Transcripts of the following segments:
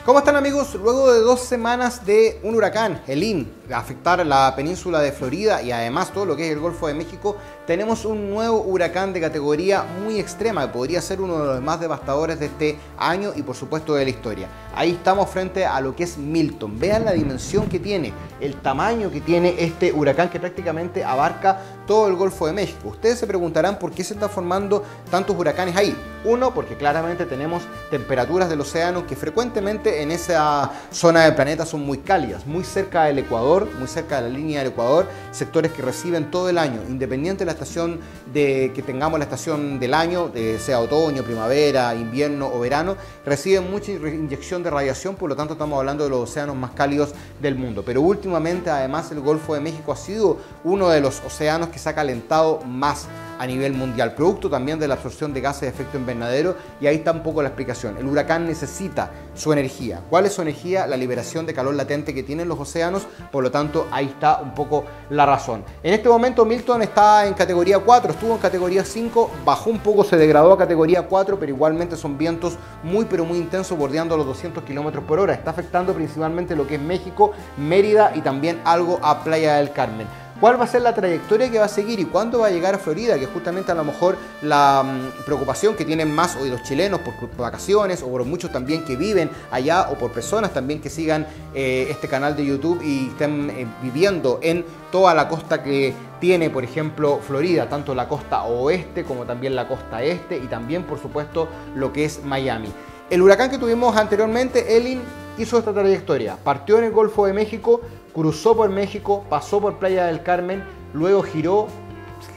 ¿Cómo están, amigos? Luego de 2 semanas de un huracán, Helene, afectar la península de Florida y además todo lo que es el Golfo de México, tenemos un nuevo huracán de categoría muy extrema que podría ser uno de los más devastadores de este año y por supuesto de la historia. Ahí estamos frente a lo que es Milton. Vean la dimensión que tiene, el tamaño que tiene este huracán que prácticamente abarca todo el Golfo de México. Ustedes se preguntarán por qué se están formando tantos huracanes ahí. Uno, porque claramente tenemos temperaturas del océano que frecuentemente en esa zona del planeta son muy cálidas, muy cerca del Ecuador, muy cerca de la línea del Ecuador, sectores que reciben todo el año, independiente de la estación que tengamos la estación del año, sea otoño, primavera, invierno o verano, reciben mucha inyección de radiación, por lo tanto estamos hablando de los océanos más cálidos del mundo. Pero últimamente además el Golfo de México ha sido uno de los océanos que se ha calentado más a nivel mundial, producto también de la absorción de gases de efecto invernadero, y ahí está un poco la explicación. El huracán necesita su energía. ¿Cuál es su energía? La liberación de calor latente que tienen los océanos, por lo tanto ahí está un poco la razón. En este momento Milton está en categoría 4, estuvo en categoría 5, bajó un poco, se degradó a categoría 4, pero igualmente son vientos muy pero muy intensos, bordeando los 200 km por hora. Está afectando principalmente lo que es México, Mérida y también algo a Playa del Carmen. ¿Cuál va a ser la trayectoria que va a seguir y cuándo va a llegar a Florida? Que es justamente a lo mejor la preocupación que tienen más hoy los chilenos por vacaciones, o por muchos también que viven allá, o por personas también que sigan este canal de YouTube y estén viviendo en toda la costa que tiene, por ejemplo, Florida, tanto la costa oeste como también la costa este, y también, por supuesto, lo que es Miami. El huracán que tuvimos anteriormente, Helene, hizo esta trayectoria. Partió en el Golfo de México, cruzó por México, pasó por Playa del Carmen, luego giró,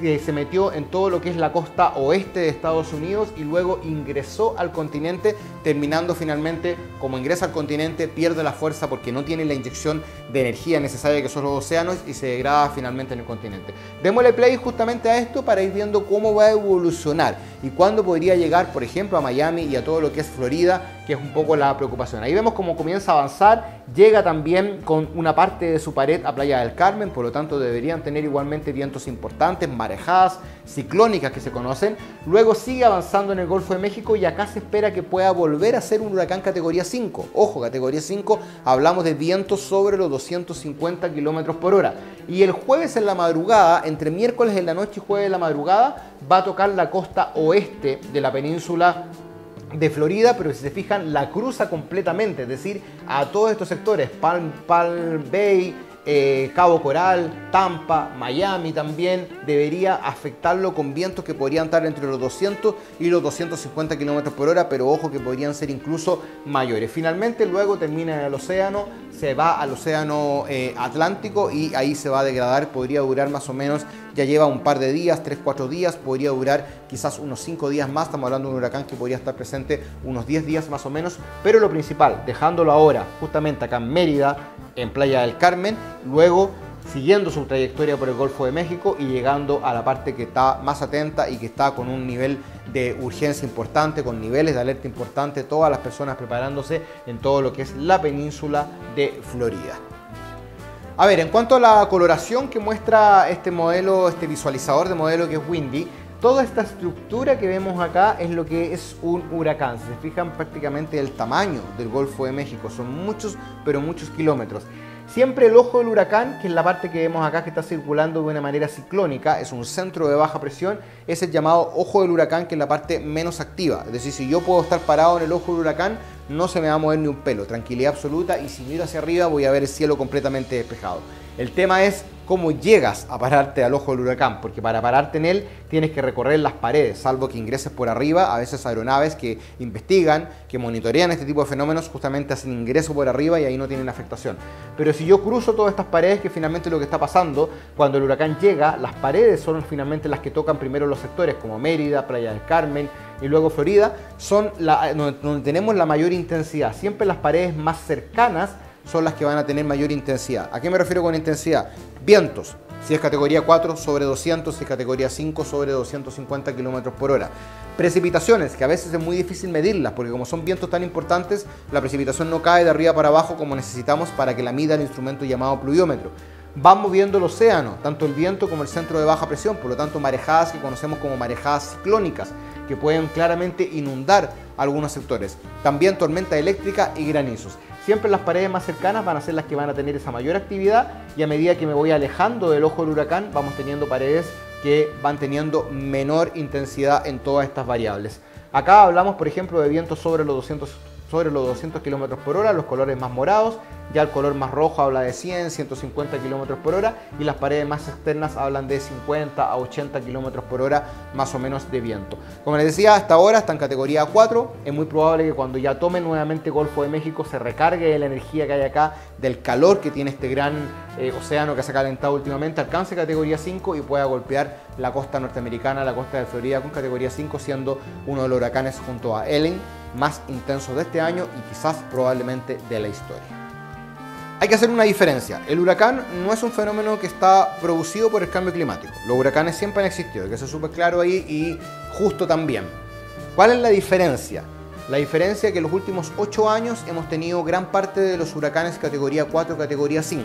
se metió en todo lo que es la costa oeste de Estados Unidos y luego ingresó al continente, terminando finalmente, como ingresa al continente, pierde la fuerza porque no tiene la inyección de energía necesaria que son los océanos y se degrada finalmente en el continente. Démosle play justamente a esto para ir viendo cómo va a evolucionar y cuándo podría llegar, por ejemplo, a Miami y a todo lo que es Florida, que es un poco la preocupación. Ahí vemos cómo comienza a avanzar, llega también con una parte de su pared a Playa del Carmen, por lo tanto deberían tener igualmente vientos importantes, marejadas, ciclónicas que se conocen. Luego sigue avanzando en el Golfo de México y acá se espera que pueda volver a ser un huracán categoría 5. Ojo, categoría 5, hablamos de vientos sobre los 250 km por hora. Y el jueves en la madrugada, entre miércoles en la noche y jueves en la madrugada, va a tocar la costa oeste de la península de Florida, pero si se fijan la cruza completamente, es decir, a todos estos sectores, Palm Bay, Cabo Coral, Tampa, Miami también, debería afectarlo con vientos que podrían estar entre los 200 y los 250 km por hora, pero ojo que podrían ser incluso mayores. Finalmente luego termina en el océano, se va al océano Atlántico y ahí se va a degradar, podría durar más o menos, ya lleva un par de días, 3-4 días, podría durar quizás unos 5 días más, estamos hablando de un huracán que podría estar presente unos 10 días más o menos, pero lo principal, dejándolo ahora justamente acá en Mérida, en Playa del Carmen, luego siguiendo su trayectoria por el Golfo de México y llegando a la parte que está más atenta y que está con un nivel de urgencia importante, con niveles de alerta importante, todas las personas preparándose en todo lo que es la península de Florida. A ver, en cuanto a la coloración que muestra este modelo, este visualizador de modelo que es Windy, toda esta estructura que vemos acá es lo que es un huracán. Si se fijan prácticamente el tamaño del Golfo de México, son muchos, pero muchos kilómetros. Siempre el ojo del huracán, que es la parte que vemos acá que está circulando de una manera ciclónica, es un centro de baja presión, es el llamado ojo del huracán, que es la parte menos activa. Es decir, si yo puedo estar parado en el ojo del huracán, no se me va a mover ni un pelo, tranquilidad absoluta, y si miro hacia arriba voy a ver el cielo completamente despejado. El tema es cómo llegas a pararte al ojo del huracán, porque para pararte en él tienes que recorrer las paredes, salvo que ingreses por arriba. A veces aeronaves que investigan, que monitorean este tipo de fenómenos, justamente hacen ingreso por arriba y ahí no tienen afectación. Pero si yo cruzo todas estas paredes, que finalmente es lo que está pasando, cuando el huracán llega, las paredes son finalmente las que tocan primero los sectores, como Mérida, Playa del Carmen y luego Florida, son donde tenemos la mayor intensidad. Siempre las paredes más cercanas son las que van a tener mayor intensidad. ¿A qué me refiero con intensidad? Vientos, si es categoría 4 sobre 200, si es categoría 5 sobre 250 km por hora. Precipitaciones, que a veces es muy difícil medirlas, porque como son vientos tan importantes, la precipitación no cae de arriba para abajo como necesitamos para que la mida el instrumento llamado pluviómetro. Van moviendo el océano, tanto el viento como el centro de baja presión, por lo tanto marejadas que conocemos como marejadas ciclónicas, que pueden claramente inundar algunos sectores. También tormenta eléctrica y granizos. Siempre las paredes más cercanas van a ser las que van a tener esa mayor actividad, y a medida que me voy alejando del ojo del huracán vamos teniendo paredes que van teniendo menor intensidad en todas estas variables. Acá hablamos, por ejemplo, de vientos sobre los 200 km por hora, los colores más morados. Ya el color más rojo habla de 100, 150 km por hora, y las paredes más externas hablan de 50 a 80 km por hora más o menos de viento. Como les decía, hasta ahora está en categoría 4. Es muy probable que cuando ya tome nuevamente Golfo de México se recargue de la energía que hay acá, del calor que tiene este gran océano que se ha calentado últimamente, alcance categoría 5 y pueda golpear la costa norteamericana, la costa de Florida, con categoría 5, siendo uno de los huracanes junto a Helene más intensos de este año y quizás probablemente de la historia. Hay que hacer una diferencia. El huracán no es un fenómeno que está producido por el cambio climático. Los huracanes siempre han existido, hay que ser súper claro ahí, y justo también. ¿Cuál es la diferencia? La diferencia es que en los últimos 8 años hemos tenido gran parte de los huracanes categoría 4, categoría 5.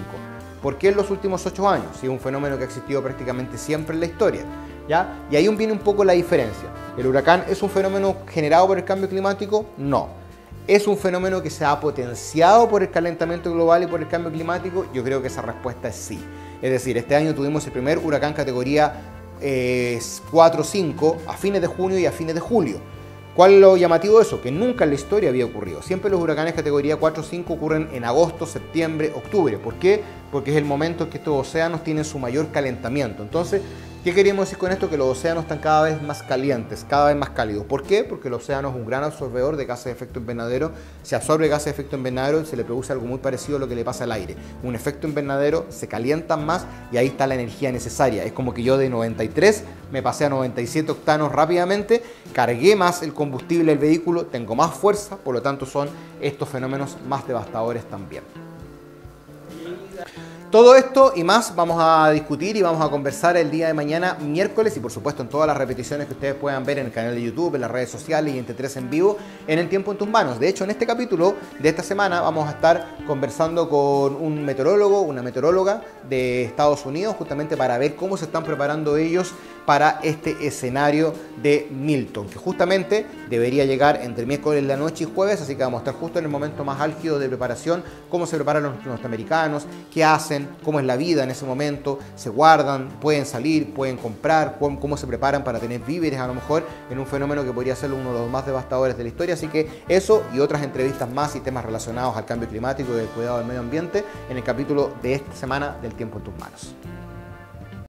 ¿Por qué en los últimos 8 años? Si es un fenómeno que ha existido prácticamente siempre en la historia, ¿ya? Y ahí viene un poco la diferencia. ¿El huracán es un fenómeno generado por el cambio climático? No. ¿Es un fenómeno que se ha potenciado por el calentamiento global y por el cambio climático? Yo creo que esa respuesta es sí. Es decir, este año tuvimos el primer huracán categoría 4-5 a fines de junio y a fines de julio. ¿Cuál es lo llamativo de eso? Que nunca en la historia había ocurrido. Siempre los huracanes categoría 4-5 ocurren en agosto, septiembre, octubre. ¿Por qué? Porque es el momento en que estos océanos tienen su mayor calentamiento. Entonces, ¿qué queríamos decir con esto? Que los océanos están cada vez más calientes, cada vez más cálidos. ¿Por qué? Porque el océano es un gran absorbedor de gases de efecto invernadero. Se absorbe gases de efecto invernadero y se le produce algo muy parecido a lo que le pasa al aire. Un efecto invernadero, se calientan más y ahí está la energía necesaria. Es como que yo de 93 me pasé a 97 octanos rápidamente, cargué más el combustible del vehículo, tengo más fuerza, por lo tanto son estos fenómenos más devastadores también. Todo esto y más vamos a discutir y vamos a conversar el día de mañana, miércoles, y por supuesto en todas las repeticiones que ustedes puedan ver en el canal de YouTube, en las redes sociales y en T3 en vivo, en El Tiempo en Tus Manos. De hecho, en este capítulo de esta semana vamos a estar conversando con un meteorólogo, una meteoróloga de Estados Unidos, justamente para ver cómo se están preparando ellos para este escenario de Milton, que justamente debería llegar entre miércoles de la noche y jueves, así que vamos a estar justo en el momento más álgido de preparación, cómo se preparan los norteamericanos, qué hacen, cómo es la vida en ese momento, se guardan, pueden salir, pueden comprar, cómo se preparan para tener víveres a lo mejor en un fenómeno que podría ser uno de los más devastadores de la historia. Así que eso y otras entrevistas más y temas relacionados al cambio climático y el cuidado del medio ambiente en el capítulo de esta semana del Tiempo en Tus Manos.